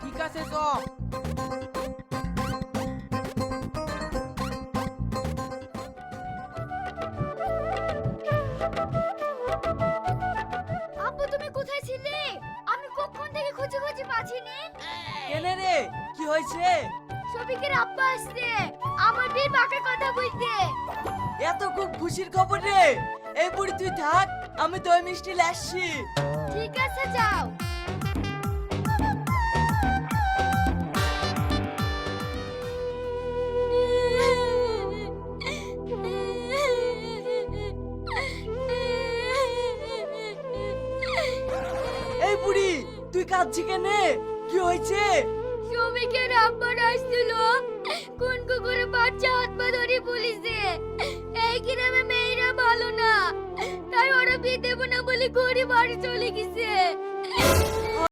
ঠিক আছে চ। আব্বু তুমি কোথায় ছিলে? আমি কখন থেকে খুঁজে খুঁজে পাচ্ছিনি। কেনে রে, কি হয়েছে? শফিকের আব্বা আসছে আমার বিয়ের পাকা কথা বলতে। এত খুব খুশির খবর রে। এই বুড়ি তুই থাক, আমি দই মিষ্টি নিয়ে আসছি। ঠিক আছে যাও। এই বুড়ি তুই কাঁদছি কেনে? কি হয়েছে? শফিকের আব্বা আসছিল, কোন কুকুরে বাচ্চা হাত পা ধরে বলিছে এই গ্রামে মেয়েরা ভালো না, তাই ওরা বিয়ে দেবো না বলে ঘরে বাড়ি চলে গেছে।